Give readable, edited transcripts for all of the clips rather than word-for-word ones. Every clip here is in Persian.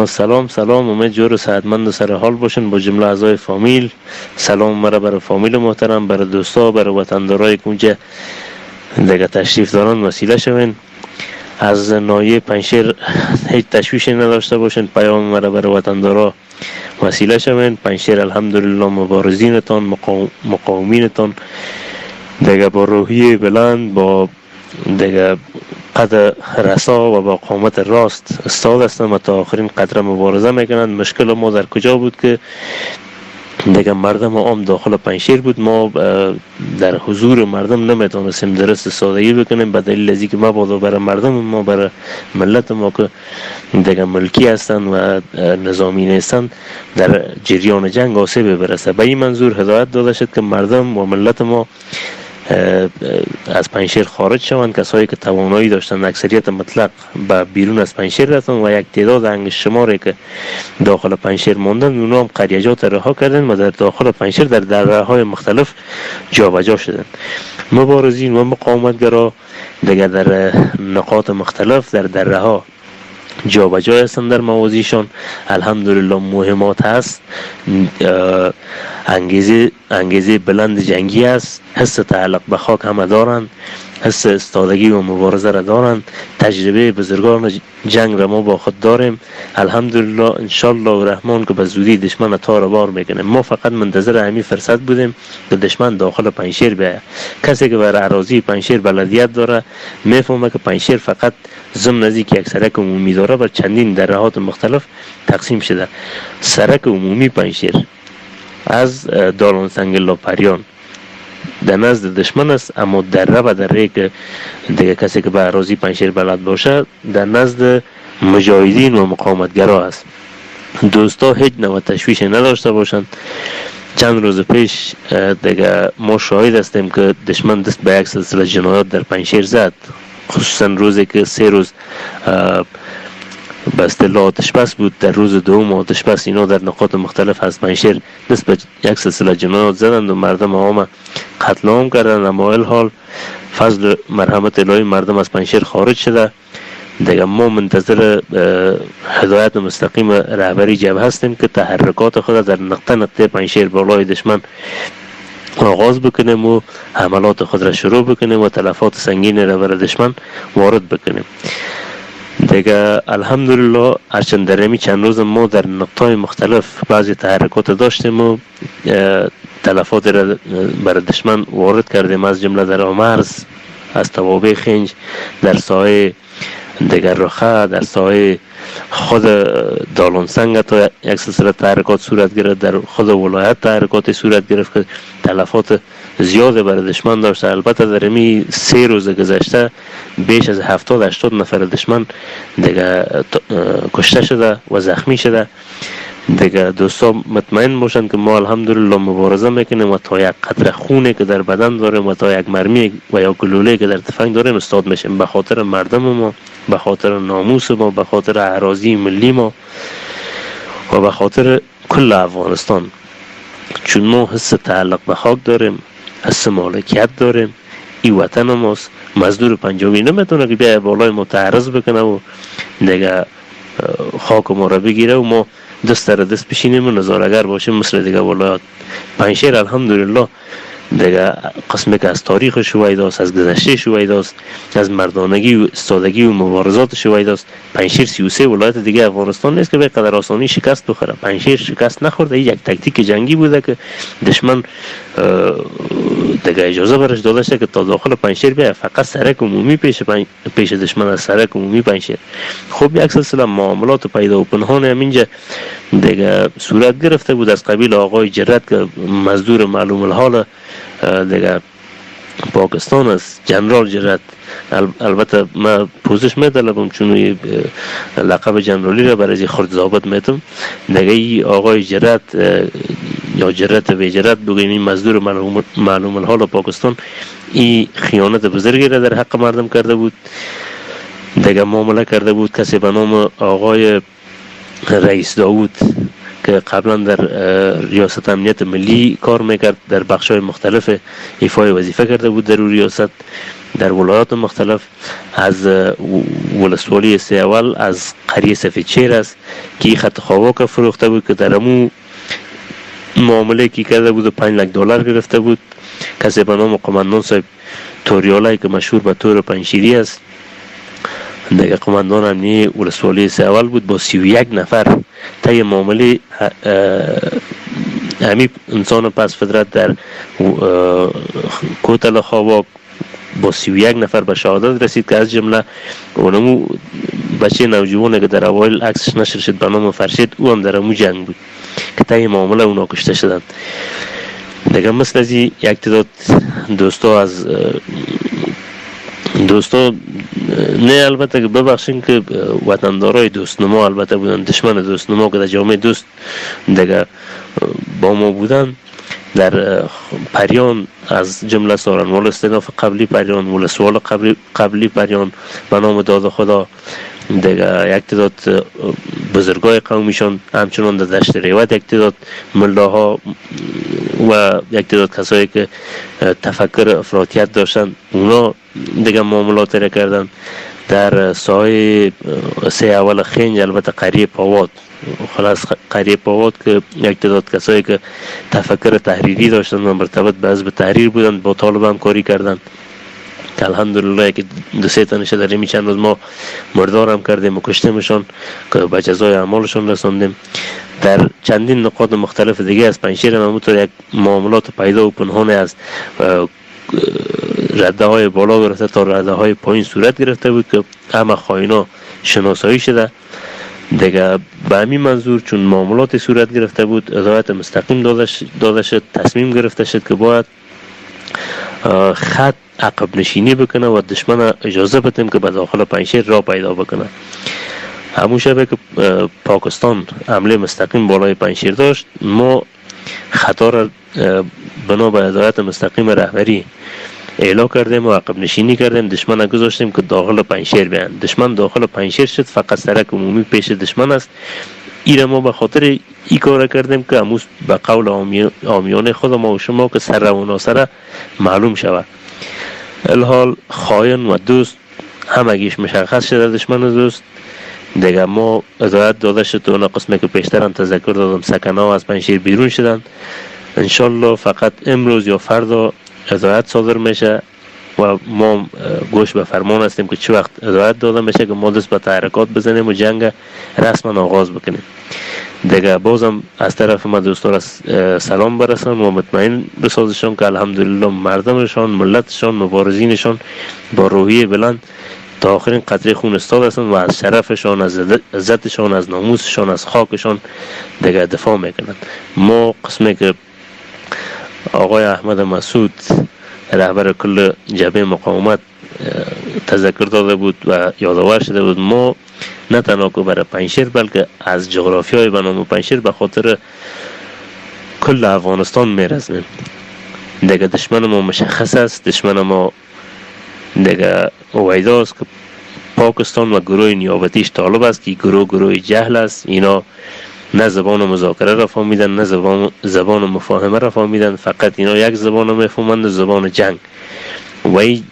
سلام سلام، امید جور و صحتمند و سر حال باشین با جمله اعضای فامیل. سلام مرا برای فامیل محترم، برای دوستا، برای وطندارای که اونجا دیگه تشریف دارن وسیله شوین. از نایه پنشیر هیچ تشویشی نداشته باشین، پیام مرا برای وطندارا وسیله شوین. پنشیر الحمدلله مبارزینتان، مقاومینتان دیگه با روحیه بلند، با دیگه قد رسا و با قامت راست استاد هستن و تا آخرین قطره مبارزه میکنن. مشکل ما در کجا بود که دیگه مردم عام داخل پنشیر بود، ما در حضور مردم نمیتونستیم درست سادگی بکنیم به دلیل ازی که مبادا برای مردم ما، برای ملت ما که دیگه ملکی هستن و نظامی نیستن در جریان جنگ آسیب برسه. به این منظور هدایت داده شد که مردم و ملت ما از پنشیر خارج شوند. کسایی که توانایی داشتن اکثریت مطلق به بیرون از پنشیر رفتن و یک تعداد انگشت شماری که داخل پنشیر ماندن اونا هم قریجات رها کردن و در داخل پنشیر در دره‌های مختلف جابجا شدن. مبارزین و مقاومتگرا دیگر در نقاط مختلف در دره‌ها جابجا هستن در موازیشان. الحمدلله مهمات هست، انگیزه بلند جنگی است، حس تعلق به خاک همه دارند، حس استادگی و مبارزه را دارند، تجربه بزرگان جنگ را ما با خود داریم. الحمدلله انشالله و رحمان که به زودی دشمن تار بار میکنیم. ما فقط منتظر همین فرصت بودیم که دشمن داخل پنشیر بیاید. کسی که بر اراضی پنشیر بلدیت داره میفهمه که پنشیر فقط ضمن از اینکه یک سرک عمومی داره بر چندین درهات مختلف تقسیم شده. سرک عمومی پنشیر از دالان سنگ لاپریان در نزد دشمن است، اما دره و دره که دیگه کسی که به اراضی پنشیر بلد باشه در نزد مجاهدین و مقاومتگرا است. دوستا هیچ نوع تشویش نداشته باشند. چند روز پیش دیگه ما شاهد هستیم که دشمن دست به یک سلسله جنایات در پنشیر زد، خصوصا روزی که 3 روز به اصطلاح آتش بس بود. در روز دوم آتش بس اینا در نقاط مختلف از پنشیر دست به یک سلسله جنایات زدند و مردم عام قتل عام کردند. اما الحال فضل مرحمت الهی مردم از پنشیر خارج شده. دیگه ما منتظر هدایت مستقیم رهبری جبهه هستیم که تحرکات خود در نقطه نقطه پنشیر بالای دشمن آغاز بکنیم و حملات خود را شروع بکنیم و تلفات سنگین را بر دشمن وارد بکنیم. دیگه الحمدلله هرچند در همی چند روز ما در نقطه مختلف بعضی تحرکات داشتیم و تلفات را بر دشمن وارد کردیم، از جمله در آمرز، از توابع خنج، در سایه دیگر رخه، در سایه خود دالان سنگ تا یک سلسله تحرکات صورت گرفت، در خود ولایت تحرکات صورت گرفت که تلفات زیاد بر دشمن داشته. البته در این 3 روز گذشته بیش از 70-80 نفر دشمن دیگه کشته شده و زخمی شده. دیگه دوستا مطمئن باشن که ما الحمدلله مبارزه میکنیم و تا یک قطره خونی که در بدن داریم و تا یک مرمی و یا گلوله که در تفنگ داریم استاد میشیم، به خاطر مردم ما، به خاطر ناموس ما، به خاطر اراضی ملی ما و به خاطر کل افغانستان. چون ما حس تعلق به خاک داریم، حس مالکیت داریم، این وطن ماست. مزدور پنجابی نمیتونه که بیای بالای ما تعرض بکنه و دیگه خاک ما را بگیره و ما دست در دست بشینیم و نظارگر باشیم مثل دیگه ولایات. پنشیر الحمدلله دیگه قسمی که از تاریخ شویداست، از گذشته شویداست، از مردانگی و استادگی و مبارزات شویداست. پنشیر 33 ولایت دیگه افغانستان نیست که به قدر آسانی شکست بخوره. پنشیر شکست نخورده، یک تکتیک جنگی بوده که دشمن دیگه اجازه برش داده شده که تا داخل پنشیر بیاید. فقط سرک عمومی پیش دشمن از سرک عمومی پنشیر. خب یک سلسله معاملات پیدا و پنهان همینجا دیگه صورت گرفته بود از قبیل آقای جرات که مزدور معلوم الحال دیگه پاکستان است، جنرال جرات. البته من پوزش میطلبم چون لقب جنرالی را برای خرد ضابط میتم. دیگه آقای جرات یا جرات و جرات بگویم این مزدور معلوم الحال پاکستان این خیانت بزرگی را در حق مردم کرده بود. دیگه معامله کرده بود کسی به نام آقای رئیس داوود که قبلا در ریاست امنیت ملی کار میکرد، در بخش‌های مختلف ایفای وظیفه کرده بود در ریاست. در ولایات مختلف، از ولسوالی سیاول از قریه سفیدشیر است که این خط خواک فروخته بود که در امو معامله که کرده بود $5 لک گرفته بود. کسی به نام قماندان صاحب توریالای که مشهور به تور پنشیری است، دیگه قماندان امنیه ولسوالی سیاول بود، با 31 نفر طی معامله همی انسان پس فطرت در کوتل خواک با 31 نفر به شهادت رسید که از جمله اونمو بچه نوجوانه که در اوایل عکسش نشر شد به نام فرشید، او هم در امو جنگ بود که طی معامله اونا کشته شدند. دیگه مثل از یک تعداد دوستا نه البته که ببخشین که وطندارای دوستنما البته بودن، دشمن دوستنما که در جامعه دوست دیگه با ما بودن، در پریان از جمله سارنوال استناف قبلی پریان، ولسوال قبلی پریان به نام داد خدا، دیگه یک تعداد بزرگای قومیشان، همچنان در دشت ریوت یک تعداد ملاها و یک تعداد کسایی که تفکر افراطیت داشتن، اونا دیگه معاملات را کردن. در سایه سه اول خنج البته قریه پاواد، خلاص قریه پاواد که یک تعداد کسایی که تفکر تحریری داشتن و مرتبط به حزب تحریر بودن با طالب هم کاری کردن که الحمدلله که 2-3 تنش در این چند روز ما مردار هم کردیم و کشتیمشان که به جزای اعمالشان رساندیم. در چندین نقاط مختلف دیگه از پنجشیر هم همونطور یک معاملات پیدا و پنهانه از رده های بالا گرفته تا رده های پایین صورت گرفته بود که همه خائنا شناسایی شده. دیگه به همین منظور چون معاملات صورت گرفته بود، هدایت مستقیم داده شد، تصمیم گرفته شد که باید خط عقب نشینی بکنه و دشمن اجازه بدیم که به داخل پنجشیر را پیدا بکنه. همون شبه که پاکستان حمله مستقیم بالای پنجشیر داشت، ما خطا را بنا به هدایت مستقیم رهبری اعلام کردیم و عقب نشینی کردیم، دشمن گذاشتیم که داخل پنجشیر بیان. دشمن داخل پنجشیر شد، فقط سرک عمومی پیش دشمن است. ایره ما به خاطر ای کار کردیم که اموز به قول عامیانه خود ما و شما که سر و ناسره معلوم شود. الحال خائن و دوست همگیش مشخص شده، دشمن و دوست. دیگه ما هدایت داده شد اون قسمه که پیشتر هم تذکر دادم، سکنها از پنجشیر بیرون شدن. انشالله فقط امروز یا فردا هدایت صادر میشه و ما گوش به فرمان هستیم که چه وقت هدایت داده میشه که ما دست به تحرکات بزنیم و جنگ رسما آغاز بکنیم. دیگه بازم از طرف ما دوستان سلام برسان و مطمئن بسازشان که الحمدلله مردمشان، ملتشان، مبارزینشان با روحیه بلند تا آخرین قطره خون استاد هستند و از شرفشان، از عزتشان، از ناموسشان، از خاکشان دیگه دفاع میکنند. ما قسمی که آقای احمد مسعود رهبر کل جبهه مقاومت تذکر داده بود و یادآور شده بود، ما نه تنها که برای پنجشیر بلکه از جغرافیای به نام پنجشیر به خاطر کل افغانستان میرزمیم. دیگه دشمن ما مشخص است، دشمن ما دیگه اویداست که پاکستان و گروه نیابتیش طالب است که گروه جهل است. اینا نه زبان مذاکره را فهمیدن، نه زبان مفاهمه را فهمیدن، فقط اینا یک زبان را میفهمند، زبان جنگ. و این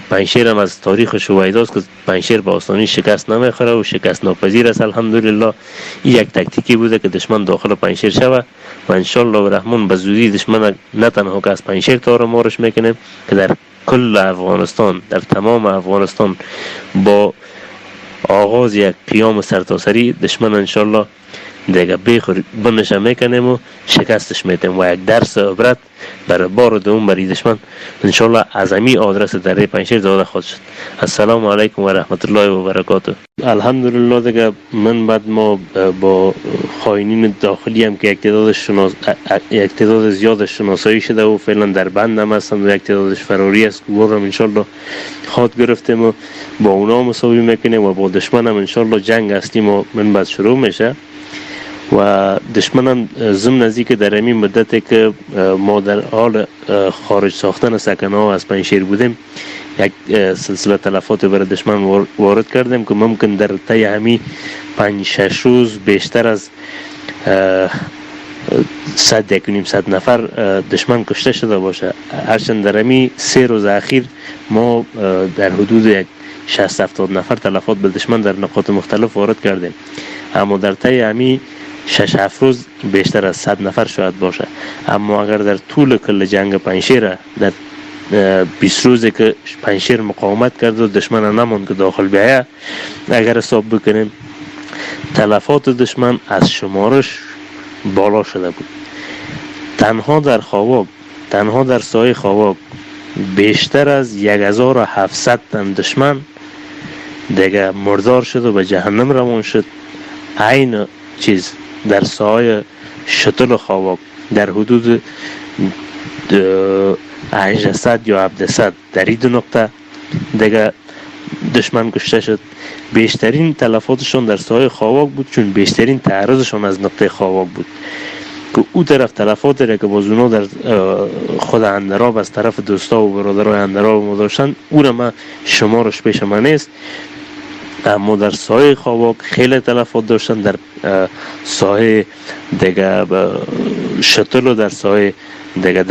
پنجشیر هم از تاریخ شویداست که پنجشیر به آسانی شکست نمیخوره و شکست ناپذیر است. الحمدلله این یک تکتیکی بوده که دشمن داخل پنجشیر شود و انشالله رحمان به زودی دشمن نه تنها که از پنجشیر تار مارش میکنیم که در کل افغانستان، در تمام افغانستان با آغاز یک قیام سرتاسری دشمن انشالله دیگه بنشه میکنیم و شکستش میتیم و یک درس عبرت برای بار دوم برای دشمن انشالله از امی آدرس دره پنجشیر داده خود شد. السلام علیکم و رحمت الله و برکاته. الحمدلله دیگه من بعد ما با خائنین داخلی هم که یک تعداد زیاد شناسایی شده و فعلا در بند هم هستند و یک تعدادش فراری است که هم انشالله خواد گرفتیم و با اونا مساوی میکنیم و با دشمن هم انشالله جنگ هستیم و من بعد شروع میشه. و دشمنم ضمن نزدیک در همین مدتی که ما در حال خارج ساختن سکنه‌ها از پنجشیر بودیم، یک سلسله تلفات برای دشمن وارد کردیم که ممکن در طی همین 5-6 روز بیشتر از 100 نفر دشمن کشته شده باشه. هرچند در امی 3 روز اخیر ما در حدود 60-70 نفر تلفات به دشمن در نقاط مختلف وارد کردیم، اما در طی امی 6-7 روز بیشتر از 100 نفر شاید باشه. اما اگر در طول کل جنگ پنجشیر در 20 روزی که پنجشیر مقاومت کرد و دشمن نماند که داخل بیایه، اگر حساب بکنیم تلفات دشمن از شمارش بالا شده بود. تنها در خاوک، تنها در سایه خاوک بیشتر از 1700 تن دشمن دیگه مردار شد و به جهنم روان شد. عین چیز در سایه شتل و خاوک در حدود 800 یا 700 در این 2 نقطه دیگه دشمن کشته شد. بیشترین تلفاتشون در سایه خاوک بود، چون بیشترین تعرضشون از نقطه خاوک بود که او طرف تلفات را که باز اونا در خود اندراب از طرف دوستا و برادرای اندراب ما داشتن، او را من شمارش پیش من نیست. اما در سایه خاوک خیلی تلفات داشتن. در سایه دیگه شتل و در سایه دیگه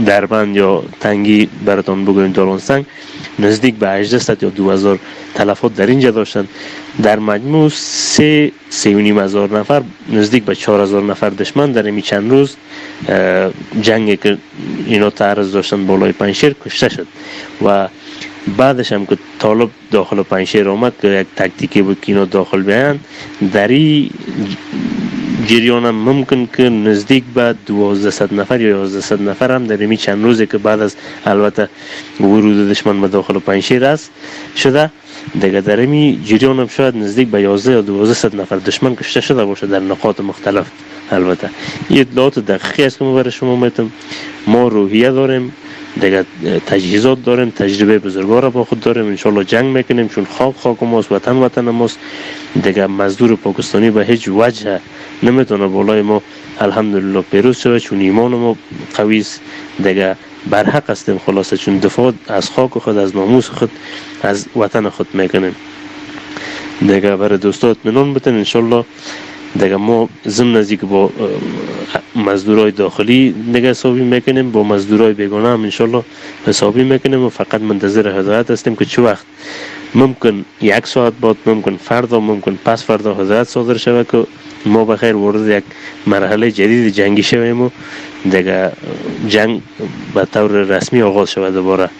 دربند یا تنگی براتون بگویم دالانسنگ نزدیک به 800 یا 2000 تلفات در اینجا داشتن. در مجموع 3-3.5 هزار نفر، نزدیک به 4000 نفر دشمن در این چند روز جنگی که اینا تعرض داشتن بالای پنجشیر کشته شد. و بعدش هم که طالب داخل پنجشیر آمد که یک تکتیکی بود که اینا داخل بیان، در این جریان هم ممکن که نزدیک به 1200 نفر یا 1100 نفر هم در این چند روزی که بعد از البته ورود دشمن به داخل پنجشیر است شده، دیگه در این جریان هم شاید نزدیک به 11 یا 1200 نفر دشمن کشته شده باشه در نقاط مختلف. البته این اطلاعات دقیقی است که ما برای شما میتونم. ما روحیه داریم، دیگه تجهیزات داریم، تجربه بزرگوار با خود داریم، انشالله جنگ میکنیم، چون خاک ماست، وطن ماست. دیگه مزدور پاکستانی به هیچ وجه نمیتونه بالای ما الحمدلله پیروز شود، چون ایمان ما قوی است. دیگه برحق هستیم خلاصه، چون دفاع از خاک خود، از ناموس خود، از وطن خود میکنیم. دیگه برای دوستا اطمینان بدین انشالله. دیگه ما ضمن از اینکه با مزدورای داخلی دیگه حسابی میکنیم، با مزدورای بیگانه هم انشالله حسابی میکنیم و فقط منتظر هدایت هستیم که چه وقت ممکن 1 ساعت بعد، ممکن فردا، ممکن پس فردا هدایت صادر شود که ما بخیر وارد یک مرحله جدید جنگی شویم و دیگه جنگ به طور رسمی آغاز شود دوباره.